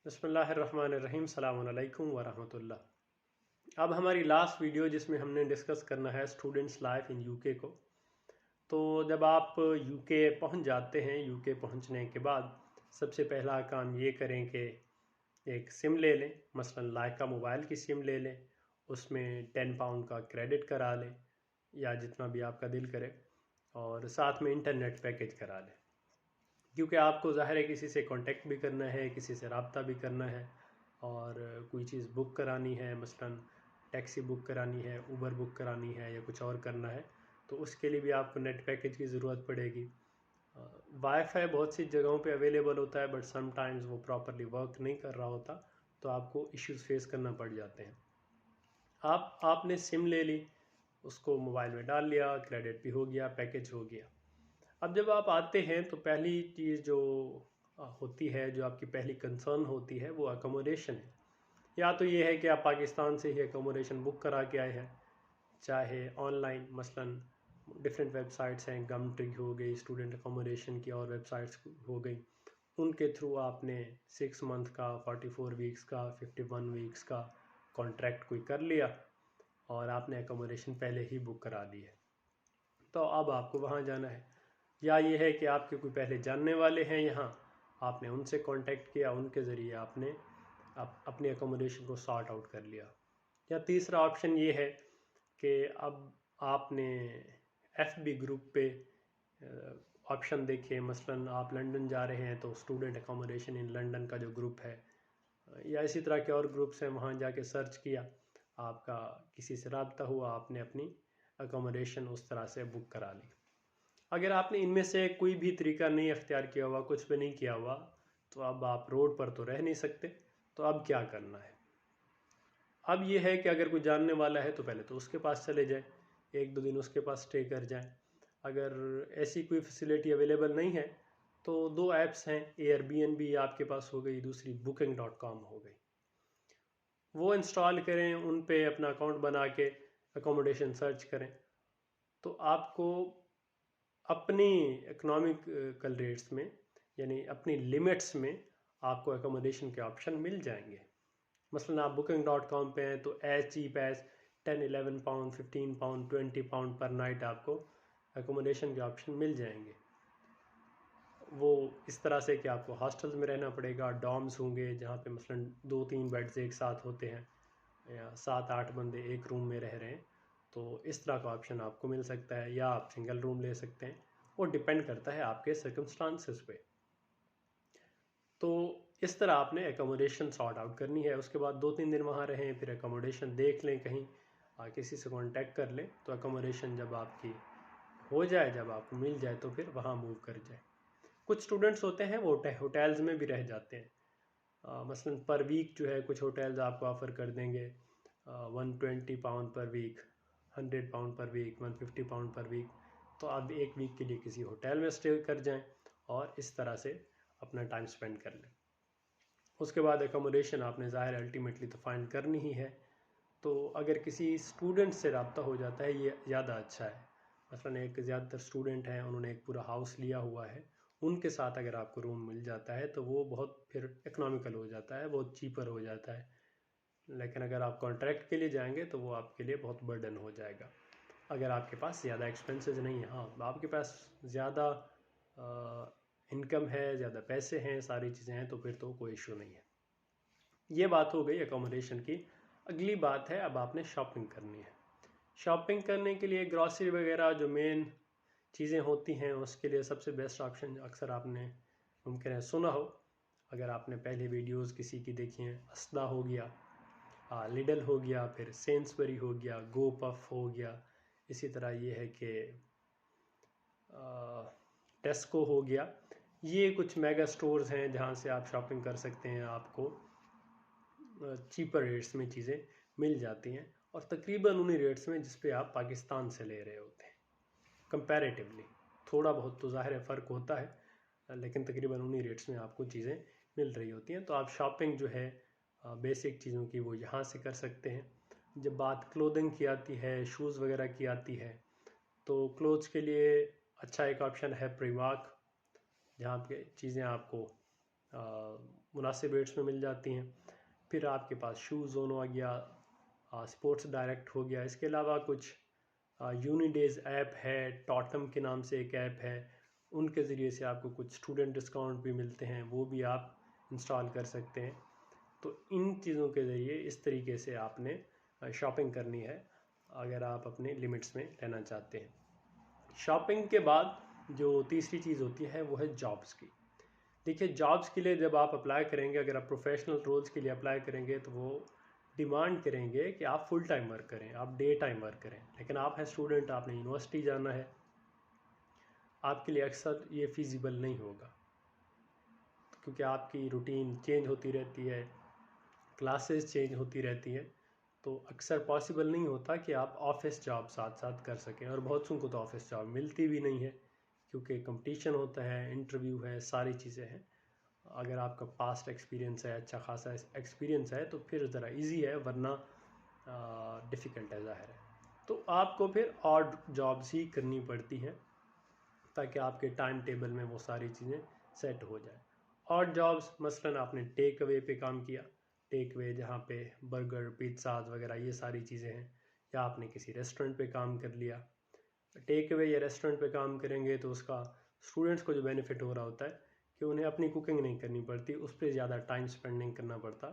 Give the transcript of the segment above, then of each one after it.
बिस्मिल्लाहिर्रहमानिर्रहीम सलामुन अलैकुम वरहमतुल्लाह। अब हमारी लास्ट वीडियो जिसमें हमने डिस्कस करना है स्टूडेंट्स लाइफ इन यूके को। तो जब आप यूके पहुंच जाते हैं, यूके पहुंचने के बाद सबसे पहला काम ये करें कि एक सिम ले लें। मसलन लाइका मोबाइल की सिम ले लें, उसमें 10 पाउंड का क्रेडिट करा लें या जितना भी आपका दिल करे, और साथ में इंटरनेट पैकेज करा लें। क्योंकि आपको ज़ाहिर है किसी से कांटेक्ट भी करना है, किसी से रब्ता भी करना है, और कोई चीज़ बुक करानी है, मसलन टैक्सी बुक करानी है, ऊबर बुक करानी है या कुछ और करना है, तो उसके लिए भी आपको नेट पैकेज की ज़रूरत पड़ेगी। वाईफाई बहुत सी जगहों पे अवेलेबल होता है, बट समटाइम्स वो प्रॉपरली वर्क नहीं कर रहा होता, तो आपको इश्यूज़ फेस करना पड़ जाते हैं। आपने सिम ले ली, उसको मोबाइल में डाल लिया, क्रेडिट भी हो गया, पैकेज हो गया। अब जब आप आते हैं तो पहली चीज़ जो होती है, जो आपकी पहली कंसर्न होती है, वो अकोमोडेशन है। या तो ये है कि आप पाकिस्तान से ही अकोमोडेशन बुक करा के आए हैं, चाहे ऑनलाइन, मसलन डिफरेंट वेबसाइट्स हैं, गम ट्री हो गई, स्टूडेंट अकोमोडेशन की और वेबसाइट्स हो गई, उनके थ्रू आपने 6 मंथ का, 44 वीक्स का, 51 वीक्स का कॉन्ट्रैक्ट कोई कर लिया और आपने अकोमोडेशन पहले ही बुक करा ली है। तो अब आपको वहाँ जाना है। या ये है कि आपके कोई पहले जानने वाले हैं यहाँ, आपने उनसे कांटेक्ट किया, उनके ज़रिए आपने अपनी अकोमोडेशन को सॉर्ट आउट कर लिया। या तीसरा ऑप्शन ये है कि अब आपने FB ग्रुप पे ऑप्शन देखे, मसलन आप लंदन जा रहे हैं तो स्टूडेंट अकोमोडेशन इन लंदन का जो ग्रुप है, या इसी तरह के और ग्रुप्स हैं, वहाँ जाके सर्च किया, आपका किसी से रब्ता हुआ, आपने अपनी अकोमोडेशन उस तरह से बुक करा ली। अगर आपने इनमें से कोई भी तरीका नहीं अख्तियार किया हुआ, कुछ भी नहीं किया हुआ, तो अब आप रोड पर तो रह नहीं सकते। तो अब क्या करना है? अब ये है कि अगर कोई जानने वाला है तो पहले तो उसके पास चले जाए, 1-2 दिन उसके पास स्टे कर जाए। अगर ऐसी कोई फैसिलिटी अवेलेबल नहीं है तो 2 ऐप्स हैं, एयरबीएनबी आपके पास हो गई, दूसरी booking.com हो गई। वो इंस्टॉल करें, उन पे अपना अकाउंट बना के अकोमोडेशन सर्च करें, तो आपको अपनी इकोनॉमिकल रेट्स में, यानी अपनी लिमिट्स में, आपको अकोमोडेशन के ऑप्शन मिल जाएंगे। मसलन आप booking.com पे हैं तो as cheap as 10-11 pound, 15 pound, 20 pound per night आपको अकोमोडेशन के ऑप्शन मिल जाएंगे। वो इस तरह से कि आपको हॉस्टल्स में रहना पड़ेगा, डॉर्म्स होंगे जहाँ पे मसलन 2-3 बेड्स एक साथ होते हैं, या 7-8 बंदे एक रूम में रह रहे हैं, तो इस तरह का ऑप्शन आपको मिल सकता है। या आप सिंगल रूम ले सकते हैं, वो डिपेंड करता है आपके सर्कमस्टांसेस पे। तो इस तरह आपने एकोमोडेशन सॉर्ट आउट करनी है। उसके बाद 2-3 दिन वहाँ रहें, फिर एकोमोडेशन देख लें, कहीं किसी से कांटेक्ट कर लें, तो एकोमोडेशन जब आपकी हो जाए, जब आपको मिल जाए, तो फिर वहाँ मूव कर जाए। कुछ स्टूडेंट्स होते हैं वो होटल्स में भी रह जाते हैं। मसलन पर वीक जो है, कुछ होटल्स आपको ऑफ़र कर देंगे 120 pound per week, 100 pound per week, 150 pound per week. तो आप एक वीक के लिए किसी होटल में स्टे कर जाएं और इस तरह से अपना टाइम स्पेंड कर लें। उसके बाद एकोमोडेशन आपने ज़ाहिर अल्टीमेटली तो फाइंड करनी ही है। तो अगर किसी स्टूडेंट से रब्ता हो जाता है, ये ज़्यादा अच्छा है। मसलन एक ज़्यादातर स्टूडेंट हैं, उन्होंने एक पूरा हाउस लिया हुआ है, उनके साथ अगर आपको रूम मिल जाता है तो वो बहुत फिर इकनॉमिकल हो जाता है, बहुत चीपर हो जाता है। लेकिन अगर आप कॉन्ट्रैक्ट के लिए जाएंगे तो वो आपके लिए बहुत बर्डन हो जाएगा। अगर आपके पास ज़्यादा एक्सपेंसेस नहीं है, हाँ आपके पास ज़्यादा इनकम है, ज़्यादा पैसे हैं, सारी चीज़ें हैं, तो फिर तो कोई इशू नहीं है। ये बात हो गई अकोमोडेशन की। अगली बात है, अब आपने शॉपिंग करनी है। शॉपिंग करने के लिए ग्रॉसरी वगैरह जो मेन चीज़ें होती हैं, उसके लिए सबसे बेस्ट ऑप्शन अक्सर आपने मुमकिन है सुना हो, अगर आपने पहले वीडियोस किसी की देखी हैं, असदा हो गया, लिडल हो गया, फिर सेंसबरी हो गया, गो पफ हो गया, इसी तरह ये है कि टेस्को हो गया। ये कुछ मेगा स्टोर्स हैं जहाँ से आप शॉपिंग कर सकते हैं, आपको चीपर रेट्स में चीज़ें मिल जाती हैं, और तकरीबन उन्हीं रेट्स में जिस पे आप पाकिस्तान से ले रहे होते हैं। कंपैरेटिवली थोड़ा बहुत तो ज़ाहिर है फ़र्क होता है, लेकिन तकरीबन उन्हीं रेट्स में आपको चीज़ें मिल रही होती हैं। तो आप शॉपिंग जो है बेसिक चीज़ों की, वो यहाँ से कर सकते हैं। जब बात क्लोथिंग की आती है, शूज़ वगैरह की आती है, तो क्लोथ्स के लिए अच्छा एक ऑप्शन है प्रीमार्क, जहाँ पे चीज़ें आपको मुनासिब रेट्स में मिल जाती हैं। फिर आपके पास शू जोन आ गया, स्पोर्ट्स डायरेक्ट हो गया। इसके अलावा कुछ यूनिडेज ऐप है, टॉटम के नाम से एक ऐप है, उनके ज़रिए से आपको कुछ स्टूडेंट डिस्काउंट भी मिलते हैं, वो भी आप इंस्टॉल कर सकते हैं। तो इन चीज़ों के ज़रिए इस तरीके से आपने शॉपिंग करनी है अगर आप अपने लिमिट्स में रहना चाहते हैं। शॉपिंग के बाद जो तीसरी चीज़ होती है वो है जॉब्स की। देखिए, जॉब्स के लिए जब आप अप्लाई करेंगे, अगर आप प्रोफेशनल रोल्स के लिए अप्लाई करेंगे तो वो डिमांड करेंगे कि आप फुल टाइम वर्क करें, आप डे टाइम वर्क करें। लेकिन आप हैं स्टूडेंट, आपने यूनिवर्सिटी जाना है, आपके लिए अक्सर ये फिजिबल नहीं होगा, क्योंकि आपकी रूटीन चेंज होती रहती है, क्लासेस चेंज होती रहती हैं, तो अक्सर पॉसिबल नहीं होता कि आप ऑफिस जॉब साथ साथ कर सकें। और बहुत सुन को तो ऑफिस जॉब मिलती भी नहीं है, क्योंकि कंपटीशन होता है, इंटरव्यू है, सारी चीज़ें हैं। अगर आपका पास्ट एक्सपीरियंस है, अच्छा खासा एक्सपीरियंस है, तो फिर ज़रा इजी है, वरना डिफ़िकल्ट है, ज़ाहिर है। तो आपको फिर ऑड जॉब्स ही करनी पड़ती हैं ताकि आपके टाइम टेबल में वो सारी चीज़ें सेट हो जाए। ऑड जॉब्स मसलन आपने टेक अवे पे काम किया, टेक अवे जहाँ पे बर्गर, पिज़्ज़ाज वगैरह ये सारी चीज़ें हैं, या आपने किसी रेस्टोरेंट पे काम कर लिया। टेक अवे या रेस्टोरेंट पे काम करेंगे तो उसका स्टूडेंट्स को जो बेनिफिट हो रहा होता है कि उन्हें अपनी कुकिंग नहीं करनी पड़ती, उस पर ज़्यादा टाइम स्पेंड नहीं करना पड़ता,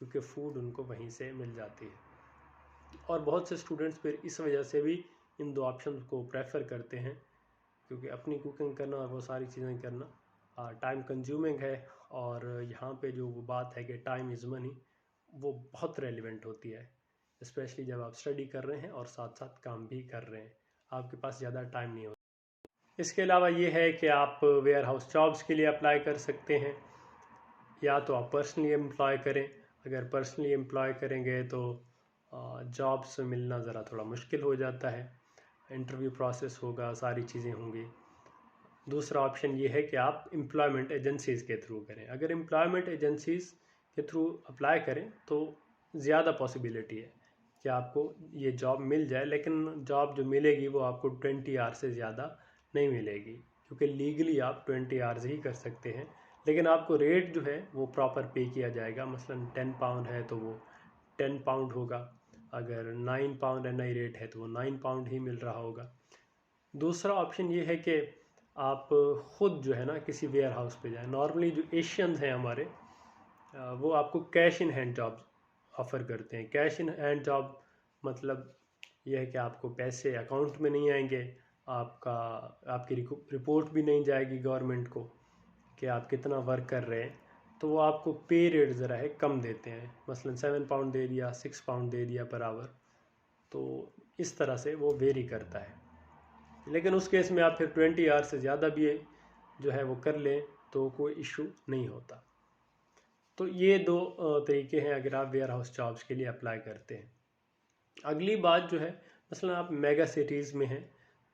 क्योंकि फ़ूड उनको वहीं से मिल जाती है। और बहुत से स्टूडेंट्स फिर इस वजह से भी इन दो ऑप्शन को प्रेफर करते हैं, क्योंकि अपनी कुकिंग करना और वो सारी चीज़ें करना टाइम कंज्यूमिंग है। और यहाँ पे जो वो बात है कि टाइम इज़ मनी, वो बहुत रेलिवेंट होती है, स्पेशली जब आप स्टडी कर रहे हैं और साथ साथ काम भी कर रहे हैं, आपके पास ज़्यादा टाइम नहीं होता। इसके अलावा ये है कि आप वेयर हाउस जॉब्स के लिए अप्लाई कर सकते हैं, या तो आप पर्सनली एम्प्लॉय करें। अगर पर्सनली एम्प्लॉय करेंगे तो जॉब्स मिलना ज़रा थोड़ा मुश्किल हो जाता है, इंटरव्यू प्रोसेस होगा, सारी चीज़ें होंगी। दूसरा ऑप्शन ये है कि आप एम्प्लॉयमेंट एजेंसीज़ के थ्रू करें। अगर एम्प्लॉयमेंट एजेंसीज़ के थ्रू अप्लाई करें तो ज़्यादा पॉसिबिलिटी है कि आपको ये जॉब मिल जाए, लेकिन जॉब जो मिलेगी वो आपको 20 आवर्स से ज़्यादा नहीं मिलेगी, क्योंकि लीगली आप 20 आवर्स ही कर सकते हैं। लेकिन आपको रेट जो है वो प्रॉपर पे किया जाएगा। मसलन 10 पाउंड है तो वो 10 पाउंड होगा, अगर 9 पाउंड नई रेट है तो वो 9 पाउंड ही मिल रहा होगा। दूसरा ऑप्शन ये है कि आप ख़ुद जो है ना किसी वेयर हाउस पे जाएं। नॉर्मली जो एशियंस हैं हमारे, वो आपको cash in hand job offer करते हैं। कैश इन हैंड जॉब मतलब यह है कि आपको पैसे अकाउंट में नहीं आएंगे, आपकी रिपोर्ट भी नहीं जाएगी गवर्नमेंट को कि आप कितना वर्क कर रहे हैं, तो वो आपको पे रेट ज़रा है कम देते हैं। मसलन 7 पाउंड दे दिया, 6 पाउंड दे दिया पर आवर, तो इस तरह से वो वेरी करता है। लेकिन उस केस में आप फिर 20 आवर से ज़्यादा भी जो है वो कर लें तो कोई इशू नहीं होता। तो ये दो तरीके हैं अगर आप वेयर हाउस जॉब्स के लिए अप्लाई करते हैं। अगली बात जो है, मसलन आप मेगा सिटीज़ में हैं,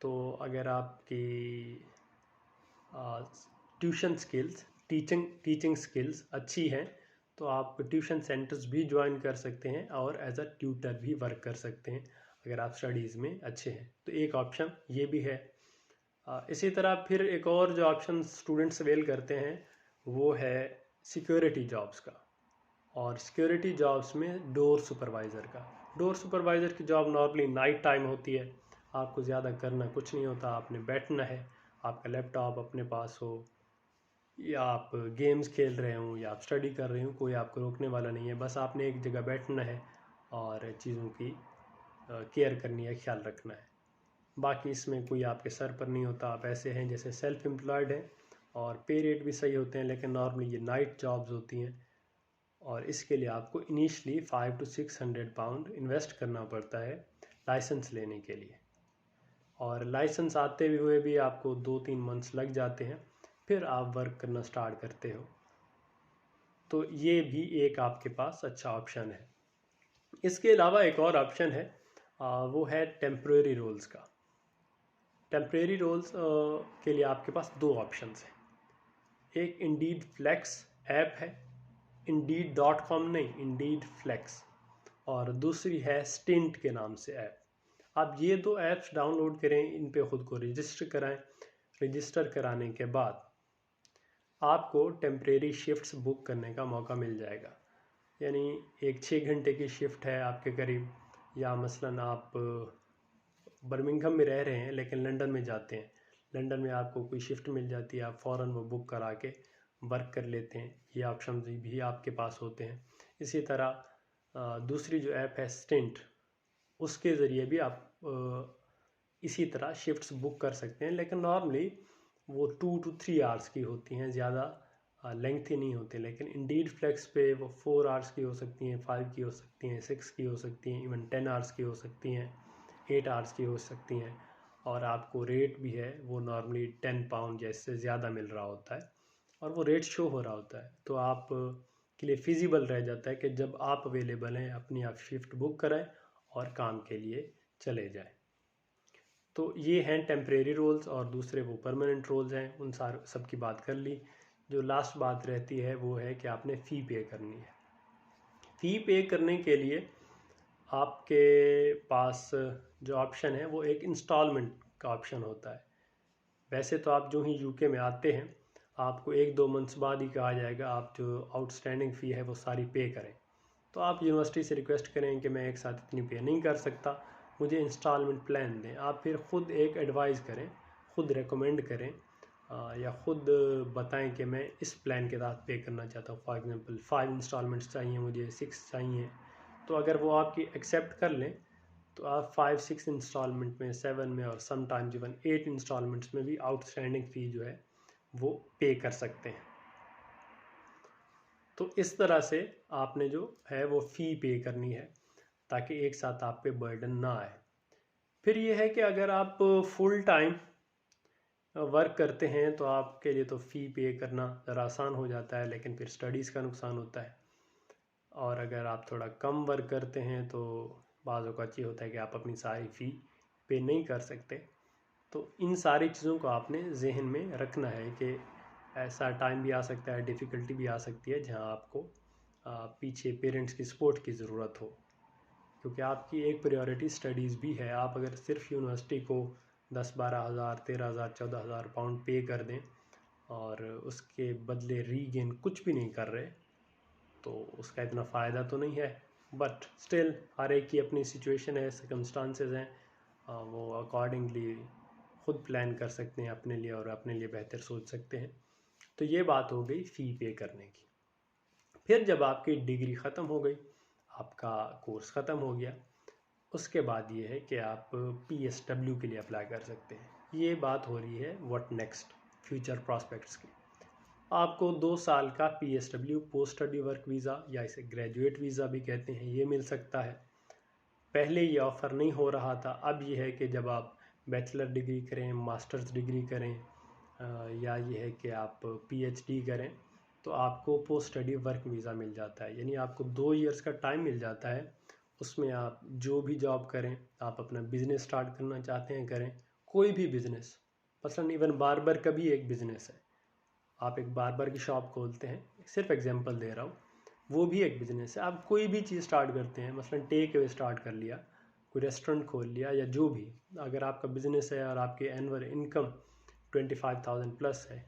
तो अगर आपकी ट्यूशन स्किल्स, टीचिंग स्किल्स अच्छी हैं, तो आप ट्यूशन सेंटर्स भी ज्वाइन कर सकते हैं और एज अ ट्यूटर भी वर्क कर सकते हैं अगर आप स्टडीज़ में अच्छे हैं। तो एक ऑप्शन ये भी है। इसी तरह फिर एक और जो ऑप्शन स्टूडेंट्स अवेल करते हैं वो है सिक्योरिटी जॉब्स का। और सिक्योरिटी जॉब्स में डोर सुपरवाइज़र का। डोर सुपरवाइज़र की जॉब नॉर्मली नाइट टाइम होती है, आपको ज़्यादा करना कुछ नहीं होता, आपने बैठना है, आपका लैपटॉप अपने पास हो, या आप गेम्स खेल रहे हों या आप स्टडी कर रहे हो, कोई आपको रोकने वाला नहीं है। बस आपने एक जगह बैठना है और चीज़ों की केयर करनी है, ख्याल रखना है। बाकी इसमें कोई आपके सर पर नहीं होता, आप ऐसे हैं जैसे सेल्फ एम्प्लॉयड हैं, और पे रेट भी सही होते हैं। लेकिन नॉर्मली ये नाइट जॉब्स होती हैं और इसके लिए आपको इनिशियली 500 to 600 पाउंड इन्वेस्ट करना पड़ता है लाइसेंस लेने के लिए, और लाइसेंस आते हुए भी आपको 2-3 मंथ्स लग जाते हैं, फिर आप वर्क करना स्टार्ट करते हो। तो ये भी एक आपके पास अच्छा ऑप्शन है। इसके अलावा एक और ऑप्शन है, वो है टेम्परेरी रोल्स का। टेम्परेरी रोल्स के लिए आपके पास दो ऑप्शंस हैं। एक इंडीड फ्लेक्स ऐप है, indeed.com नहीं, इंडीड फ्लेक्स, और दूसरी है स्टिंट के नाम से ऐप। आप ये दो ऐप्स डाउनलोड करें, इन पे ख़ुद को रजिस्टर कराएं। रजिस्टर कराने के बाद आपको टेम्परेरी शिफ्ट्स बुक करने का मौका मिल जाएगा। यानी एक 6 घंटे की शिफ्ट है आपके करीब, या मसलन आप बर्मिंघम में रह रहे हैं लेकिन लंदन में जाते हैं, लंदन में आपको कोई शिफ्ट मिल जाती है, आप फ़ौरन वो बुक करा के वर्क कर लेते हैं, ये ऑप्शन भी आपके पास होते हैं। इसी तरह दूसरी जो ऐप है स्टिंट, उसके ज़रिए भी आप इसी तरह शिफ्ट्स बुक कर सकते हैं, लेकिन नॉर्मली वो 2 to 3 आवर्स की होती हैं, ज़्यादा लेंथी नहीं होती। लेकिन इंडीड फ्लेक्स पे वो 4 आवर्स की हो सकती हैं, 5 की हो सकती हैं, 6 की हो सकती हैं, इवन 10 आवर्स की हो सकती हैं, 8 आवर्स की हो सकती हैं। और आपको रेट भी है वो नॉर्मली 10 पाउंड या इससे ज़्यादा मिल रहा होता है, और वो रेट शो हो रहा होता है। तो आप के लिए फिजिबल रह जाता है कि जब आप अवेलेबल हैं अपनी आप शिफ्ट बुक कराएं और काम के लिए चले जाएं। तो ये हैं टेम्परेरी रोल्स, और दूसरे वो परमानेंट रोल्स हैं। उन सब की बात कर ली। जो लास्ट बात रहती है वो है कि आपने फ़ी पे करनी है। फ़ी पे करने के लिए आपके पास जो ऑप्शन है वो एक इंस्टॉलमेंट का ऑप्शन होता है। वैसे तो आप जो ही यूके में आते हैं आपको 1-2 मंथ्स बाद ही कहा जाएगा आप जो आउटस्टैंडिंग फ़ी है वो सारी पे करें। तो आप यूनिवर्सिटी से रिक्वेस्ट करें कि मैं एक साथ इतनी पे नहीं कर सकता, मुझे इंस्टॉलमेंट प्लान दें। आप फिर ख़ुद एक एडवाइस करें, ख़ुद रेकमेंड करें, या ख़ुद बताएं कि मैं इस प्लान के तहत पे करना चाहता हूँ। फॉर एग्ज़ाम्पल 5 इंस्टॉलमेंट्स चाहिए मुझे, 6 चाहिए। तो अगर वो आपकी एक्सेप्ट कर लें तो आप 5-6 इंस्टॉलमेंट में, 7 में, और समटाइम्स इवन 8 इंस्टॉलमेंट्स में भी आउटस्टैंडिंग फ़ी जो है वो पे कर सकते हैं। तो इस तरह से आपने जो है वो फ़ी पे करनी है ताकि एक साथ आप पे बर्डन ना आए। फिर ये है कि अगर आप फुल टाइम वर्क करते हैं तो आपके लिए तो फ़ी पे करना ज़रा आसान हो जाता है, लेकिन फिर स्टडीज़ का नुकसान होता है। और अगर आप थोड़ा कम वर्क करते हैं तो बाज़ औक़ात ये होता है कि आप अपनी सारी फ़ी पे नहीं कर सकते। तो इन सारी चीज़ों को आपने ज़हन में रखना है कि ऐसा टाइम भी आ सकता है, डिफ़िकल्टी भी आ सकती है जहाँ आपको पीछे पेरेंट्स की सपोर्ट की ज़रूरत हो, क्योंकि आपकी एक प्रायोरिटी स्टडीज़ भी है। आप अगर सिर्फ यूनिवर्सिटी को 10-12 हज़ार, 13 हज़ार, 14 हज़ार पाउंड पे कर दें और उसके बदले रीगेन कुछ भी नहीं कर रहे, तो उसका इतना फ़ायदा तो नहीं है। बट स्टिल हर एक की अपनी सिचुएशन है, सर्कमस्टांसेस हैं, वो अकॉर्डिंगली ख़ुद प्लान कर सकते हैं अपने लिए और अपने लिए बेहतर सोच सकते हैं। तो ये बात हो गई फ़ी पे करने की। फिर जब आपकी डिग्री ख़त्म हो गई, आपका कोर्स ख़त्म हो गया, उसके बाद ये है कि आप PSW के लिए अप्लाई कर सकते हैं। ये बात हो रही है व्हाट नेक्स्ट, फ्यूचर प्रॉस्पेक्ट्स की। आपको 2 साल का PSW, post study work visa, या इसे ग्रेजुएट वीज़ा भी कहते हैं, ये मिल सकता है। पहले ये ऑफ़र नहीं हो रहा था, अब ये है कि जब आप बैचलर डिग्री करें, मास्टर्स डिग्री करें, या ये है कि आप PhD करें, तो आपको पोस्ट स्टडी वर्क वीज़ा मिल जाता है। यानी आपको 2 ईयर्स का टाइम मिल जाता है, उसमें आप जो भी जॉब करें, आप अपना बिज़नेस स्टार्ट करना चाहते हैं करें, कोई भी बिज़नेस, मसलन इवन बार्बर का भी एक बिज़नेस है। आप एक बार्बर की शॉप खोलते हैं, सिर्फ एग्जांपल दे रहा हूँ, वो भी एक बिज़नेस है। आप कोई भी चीज़ स्टार्ट करते हैं, मसलन टेक अवे स्टार्ट कर लिया, कोई रेस्टोरेंट खोल लिया, या जो भी, अगर आपका बिज़नेस है और आपकी एनुअल इनकम 25,000 प्लस है,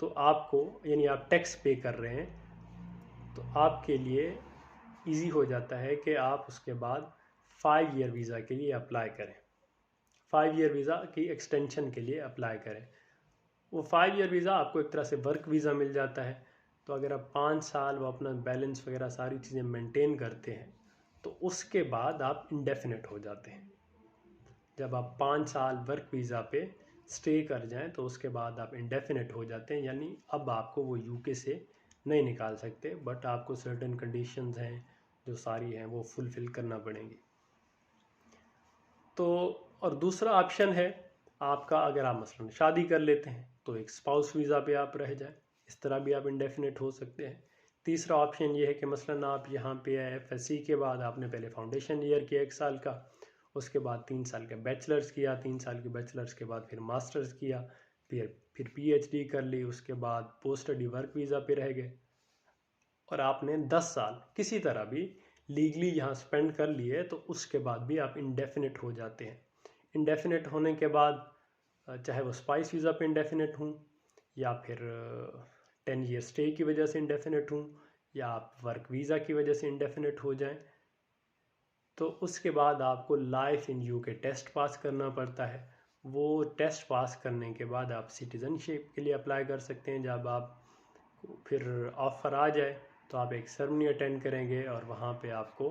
तो आपको, यानी आप टैक्स पे कर रहे हैं, तो आपके लिए इजी हो जाता है कि आप उसके बाद 5 ईयर वीज़ा के लिए अप्लाई करें, 5 ईयर वीज़ा की एक्सटेंशन के लिए अप्लाई करें। वो 5 ईयर वीज़ा आपको एक तरह से वर्क वीज़ा मिल जाता है। तो अगर आप 5 साल वो अपना बैलेंस वगैरह सारी चीज़ें मेंटेन करते हैं तो उसके बाद आप इंडेफिनेट हो जाते हैं। जब आप 5 साल वर्क वीज़ा पे स्टे कर जाएं तो उसके बाद आप इंडेफिनेट हो जाते हैं, यानी अब आपको वो यूके से नहीं निकाल सकते, बट आपको सर्टेन कंडीशंस हैं जो सारी हैं वो फुलफ़िल करना पड़ेंगी। तो और दूसरा ऑप्शन है आपका, अगर आप मसलन शादी कर लेते हैं तो एक स्पाउस वीज़ा पे आप रह जाएं, इस तरह भी आप इंडेफिनेट हो सकते हैं। तीसरा ऑप्शन ये है कि मसलन आप यहाँ पे FSC के बाद आपने पहले फाउंडेशन ईयर किया 1 साल का, उसके बाद 3 साल का बैचलर्स किया, 3 साल के बैचलर्स के बाद फिर मास्टर्स किया, फिर PhD कर ली, उसके बाद पोस्ट स्टडी वर्क वीज़ा पे रह गए, और आपने 10 साल किसी तरह भी लीगली यहाँ स्पेंड कर लिए, तो उसके बाद भी आप इंडेफिनेट हो जाते हैं। इंडेफिनेट होने के बाद चाहे वो स्पाइस वीज़ा पे इंडेफिनेट हूँ या फिर 10 ईयर स्टे की वजह से इंडेफिनिट हूँ, या आप वर्क वीज़ा की वजह से इंडेफिनिट हो जाएं, तो उसके बाद आपको life in UK test pass करना पड़ता है। वो टेस्ट पास करने के बाद आप सिटीज़नशिप के लिए अप्लाई कर सकते हैं। जब आप फिर ऑफ़र आ जाए तो आप एक सेरेमनी अटेंड करेंगे और वहाँ पे आपको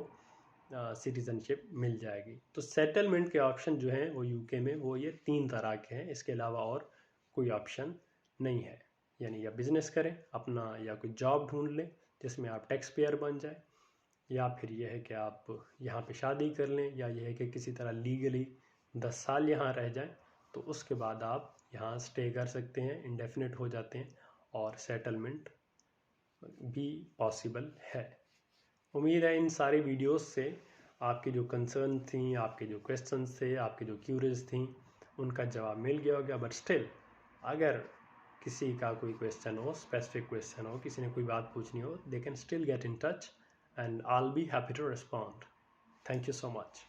सिटीज़नशिप मिल जाएगी। तो सेटलमेंट के ऑप्शन जो हैं वो यूके में वो ये 3 तरह के हैं, इसके अलावा और कोई ऑप्शन नहीं है। यानी या बिज़नेस करें अपना, या कोई जॉब ढूंढ लें जिसमें आप टैक्स पेयर बन जाए, या फिर यह है कि आप यहाँ पे शादी कर लें, या यह है कि किसी तरह लीगली 10 साल यहाँ रह जाएं, तो उसके बाद आप यहाँ स्टे कर सकते हैं, इंडेफिनिट हो जाते हैं और सेटलमेंट भी पॉसिबल है। उम्मीद है इन सारी वीडियोस से आपकी जो कंसर्न थी, आपके जो क्वेश्चंस थे, आपकी जो क्यूरीज थी, उनका जवाब मिल गया होगा। बट स्टिल अगर किसी का कोई क्वेश्चन हो, स्पेसिफिक क्वेश्चन हो, किसी ने कोई बात पूछनी हो, they can still get in touch and I'll be happy to respond. Thank you so much.